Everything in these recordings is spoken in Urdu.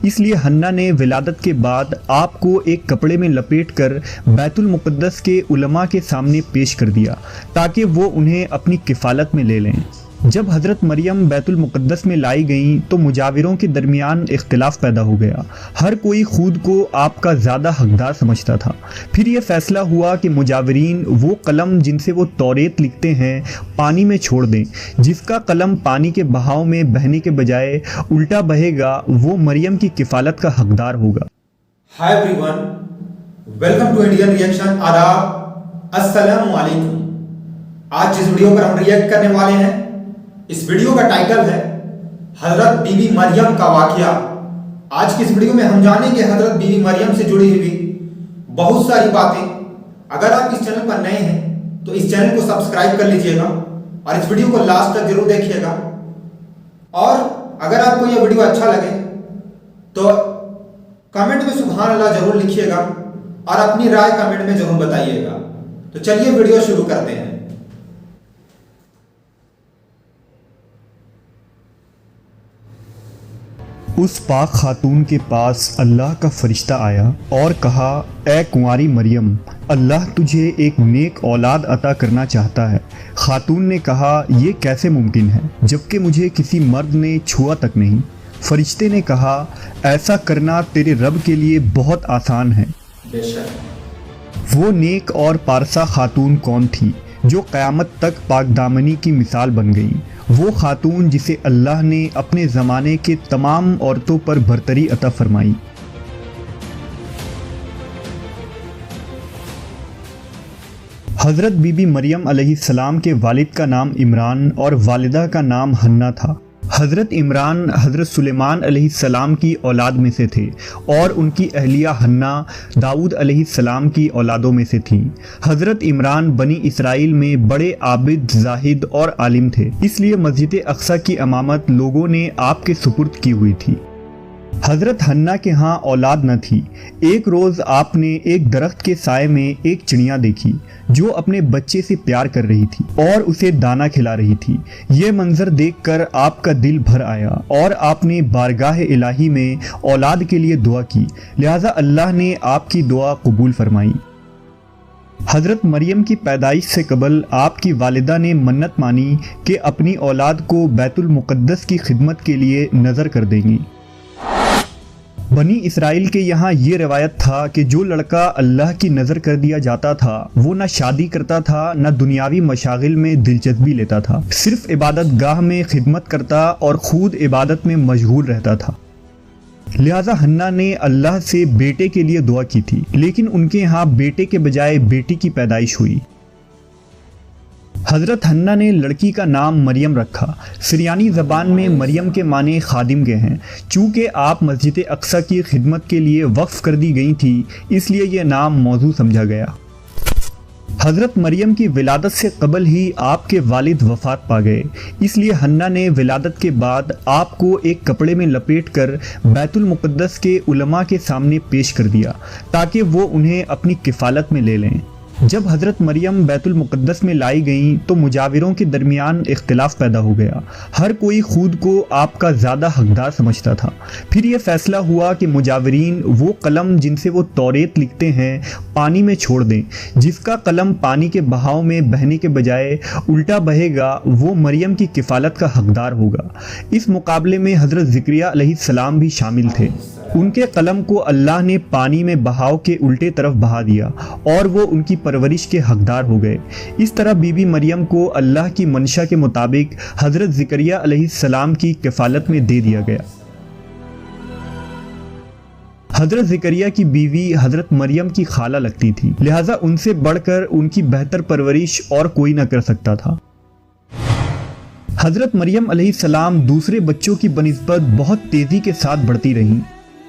اس لیے حنا نے ولادت کے بعد آپ کو ایک کپڑے میں لپیٹ کر بیت المقدس کے علماء کے سامنے پیش کر دیا تاکہ وہ انہیں اپنی کفالت میں لے لیں۔ جب حضرت مریم بیت المقدس میں لائی گئیں تو مجاوروں کے درمیان اختلاف پیدا ہو گیا۔ ہر کوئی خود کو آپ کا زیادہ حقدار سمجھتا تھا۔ پھر یہ فیصلہ ہوا کہ مجاورین وہ قلم جن سے وہ توریت لکھتے ہیں پانی میں چھوڑ دیں۔ جس کا قلم پانی کے بہاؤ میں بہنے کے بجائے الٹا بہے گا وہ مریم کی کفالت کا حقدار ہوگا۔ Hi everyone, welcome to Indian reaction. آداب، السلام علیکم۔ آج جس ویڈیو پر ہم ریئیکٹ کرنے والے ہیں اس ویڈیو کا ٹائٹل ہے حضرت بی بی مریم کا واقعہ۔ آج کی اس ویڈیو میں ہم جانیں گے حضرت بی بی مریم سے جڑی ہوئی بہت ساری باتیں۔ اگر آپ اس چینل پر نئے ہیں تو اس چینل کو سبسکرائب کر لیجئے گا اور اس ویڈیو کو لاسٹ تک ضرور دیکھیے گا، اور اگر آپ کو یہ ویڈیو اچھا لگے تو کمنٹ میں سبحان اللہ ضرور لکھیے گا اور اپنی رائے کمنٹ میں ضرور بتائیے گا۔ تو چلیے ویڈیو شروع کرتے ہیں۔ اس پاک خاتون کے پاس اللہ کا فرشتہ آیا اور کہا، اے کنواری مریم، اللہ تجھے ایک نیک اولاد عطا کرنا چاہتا ہے۔ خاتون نے کہا، یہ کیسے ممکن ہے جبکہ مجھے کسی مرد نے چھوا تک نہیں۔ فرشتے نے کہا، ایسا کرنا تیرے رب کے لیے بہت آسان ہے۔ بے شک۔ وہ نیک اور پارسا خاتون کون تھی جو قیامت تک پاک دامنی کی مثال بن گئی؟ وہ خاتون جسے اللہ نے اپنے زمانے کے تمام عورتوں پر برتری عطا فرمائی۔ حضرت بی بی مریم علیہ السلام کے والد کا نام عمران اور والدہ کا نام حنا تھا۔ حضرت عمران حضرت سلیمان علیہ السلام کی اولاد میں سے تھے اور ان کی اہلیہ حنا داؤد علیہ السلام کی اولادوں میں سے تھیں۔ حضرت عمران بنی اسرائیل میں بڑے عابد، زاہد اور عالم تھے، اس لیے مسجد اقصی کی امامت لوگوں نے آپ کے سپرد کی ہوئی تھی۔ حضرت حنا کے ہاں اولاد نہ تھی۔ ایک روز آپ نے ایک درخت کے سائے میں ایک چڑیا دیکھی جو اپنے بچے سے پیار کر رہی تھی اور اسے دانہ کھلا رہی تھی۔ یہ منظر دیکھ کر آپ کا دل بھر آیا اور آپ نے بارگاہ الہی میں اولاد کے لیے دعا کی، لہٰذا اللہ نے آپ کی دعا قبول فرمائی۔ حضرت مریم کی پیدائش سے قبل آپ کی والدہ نے منت مانی کہ اپنی اولاد کو بیت المقدس کی خدمت کے لیے نذر کر دیں گی۔ بنی اسرائیل کے یہاں یہ روایت تھا کہ جو لڑکا اللہ کی نظر کر دیا جاتا تھا وہ نہ شادی کرتا تھا نہ دنیاوی مشاغل میں دلچسپی لیتا تھا، صرف عبادت گاہ میں خدمت کرتا اور خود عبادت میں مشغول رہتا تھا۔ لہٰذا حنا نے اللہ سے بیٹے کے لیے دعا کی تھی، لیکن ان کے ہاں بیٹے کے بجائے بیٹی کی پیدائش ہوئی۔ حضرت حنا نے لڑکی کا نام مریم رکھا۔ سریانی زبان میں مریم کے معنی خادم کے ہیں۔ چونکہ آپ مسجد اقصی کی خدمت کے لیے وقف کر دی گئی تھی اس لیے یہ نام موزوں سمجھا گیا۔ حضرت مریم کی ولادت سے قبل ہی آپ کے والد وفات پا گئے، اس لیے حنا نے ولادت کے بعد آپ کو ایک کپڑے میں لپیٹ کر بیت المقدس کے علماء کے سامنے پیش کر دیا تاکہ وہ انہیں اپنی کفالت میں لے لیں۔ جب حضرت مریم بیت المقدس میں لائی گئیں تو مجاوروں کے درمیان اختلاف پیدا ہو گیا۔ ہر کوئی خود کو آپ کا زیادہ حقدار سمجھتا تھا۔ پھر یہ فیصلہ ہوا کہ مجاورین وہ قلم جن سے وہ توریت لکھتے ہیں پانی میں چھوڑ دیں۔ جس کا قلم پانی کے بہاؤ میں بہنے کے بجائے الٹا بہے گا وہ مریم کی کفالت کا حقدار ہوگا۔ اس مقابلے میں حضرت زکریا علیہ السلام بھی شامل تھے۔ ان کے قلم کو اللہ نے پانی میں بہاؤ کے الٹے طرف بہا دیا اور وہ ان کی پرورش کے حقدار ہو گئے۔ اس طرح بی بی مریم کو اللہ کی منشا کے مطابق حضرت زکریا علیہ السلام کی کفالت میں دے دیا گیا۔ حضرت زکریا کی بیوی حضرت مریم کی خالہ لگتی تھی، لہٰذا ان سے بڑھ کر ان کی بہتر پرورش اور کوئی نہ کر سکتا تھا۔ حضرت مریم علیہ السلام دوسرے بچوں کی بنسبت بہت تیزی کے ساتھ بڑھتی رہیں۔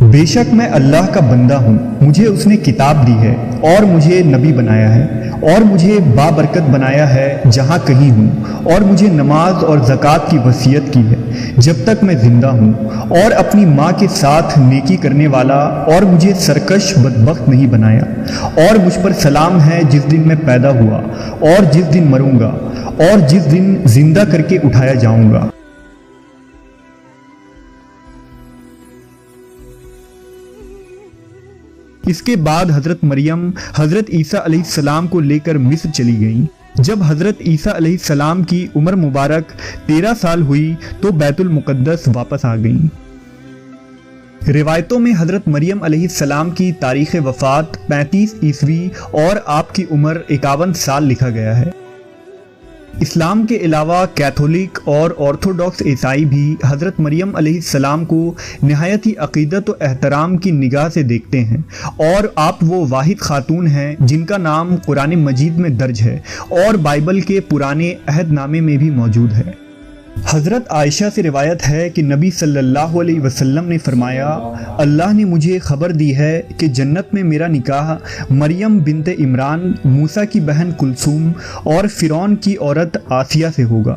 بے شک میں اللہ کا بندہ ہوں، مجھے اس نے کتاب دی ہے اور مجھے نبی بنایا ہے اور مجھے بابرکت بنایا ہے جہاں کہیں ہوں، اور مجھے نماز اور زکوٰۃ کی وصیت کی ہے جب تک میں زندہ ہوں، اور اپنی ماں کے ساتھ نیکی کرنے والا، اور مجھے سرکش بدبخت نہیں بنایا، اور مجھ پر سلام ہے جس دن میں پیدا ہوا اور جس دن مروں گا اور جس دن زندہ کر کے اٹھایا جاؤں گا۔ اس کے بعد حضرت مریم حضرت عیسیٰ علیہ السلام کو لے کر مصر چلی گئیں۔ جب حضرت عیسیٰ علیہ السلام کی عمر مبارک 13 سال ہوئی تو بیت المقدس واپس آ گئیں۔ روایتوں میں حضرت مریم علیہ السلام کی تاریخ وفات 35 عیسوی اور آپ کی عمر 51 سال لکھا گیا ہے۔ اسلام کے علاوہ کیتھولک اور آرتھوڈاکس عیسائی بھی حضرت مریم علیہ السلام کو نہایت ہی عقیدت و احترام کی نگاہ سے دیکھتے ہیں، اور آپ وہ واحد خاتون ہیں جن کا نام قرآن مجید میں درج ہے اور بائبل کے پرانے عہد نامے میں بھی موجود ہے۔ حضرت عائشہ سے روایت ہے کہ نبی صلی اللہ علیہ وسلم نے فرمایا، اللہ نے مجھے خبر دی ہے کہ جنت میں میرا نکاح مریم بنت عمران، موسیٰ کی بہن کلثوم اور فرعون کی عورت آسیہ سے ہوگا۔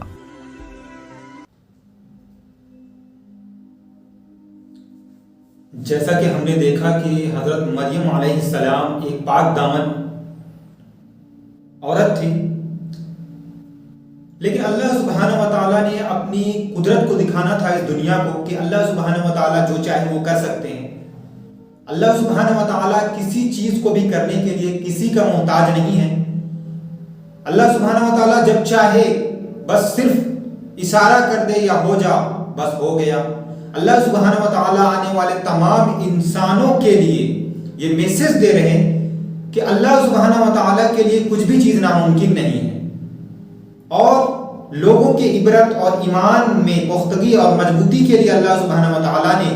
جیسا کہ ہم نے دیکھا کہ حضرت مریم علیہ السلام ایک پاک دامن عورت تھی، لیکن اللہ سبحانہ و تعالیٰ نے اپنی قدرت کو دکھانا تھا اس دنیا کو کہ اللہ سبحانہ و تعالیٰ جو چاہے وہ کر سکتے ہیں۔ اللہ سبحانہ و تعالیٰ کسی چیز کو بھی کرنے کے لیے کسی کا محتاج نہیں ہے۔ اللہ سبحانہ و تعالیٰ جب چاہے بس صرف اشارہ کر دے یا ہو جا، بس ہو گیا۔ اللہ سبحانہ و تعالیٰ آنے والے تمام انسانوں کے لیے یہ میسج دے رہے ہیں کہ اللہ سبحانہ و تعالیٰ کے لیے کچھ بھی چیز ناممکن نہیں ہے، اور لوگوں کے عبرت اور ایمان میں پختگی اور مضبوطی کے لیے اللہ سبحانہ و تعالیٰ نے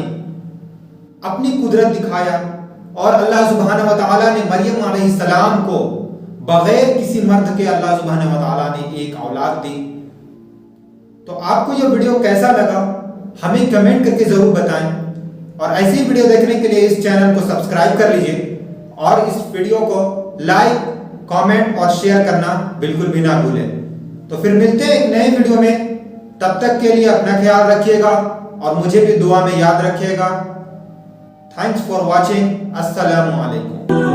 اپنی قدرت دکھایا، اور اللہ سبحانہ و تعالیٰ نے مریم علیہ السلام کو بغیر کسی مرد کے اللہ سبحانہ و تعالیٰ نے ایک اولاد دی۔ تو آپ کو یہ ویڈیو کیسا لگا ہمیں کمنٹ کر کے ضرور بتائیں، اور ایسی ویڈیو دیکھنے کے لیے اس چینل کو سبسکرائب کر لیجئے، اور اس ویڈیو کو لائک، کامنٹ اور شیئر کرنا بالکل بھی نہ بھولیں۔ تو پھر ملتے ہیں ایک نئے ویڈیو میں، تب تک کے لیے اپنا خیال رکھیے گا اور مجھے بھی دعا میں یاد رکھیے گا۔ Thanks for watching. السلام علیکم۔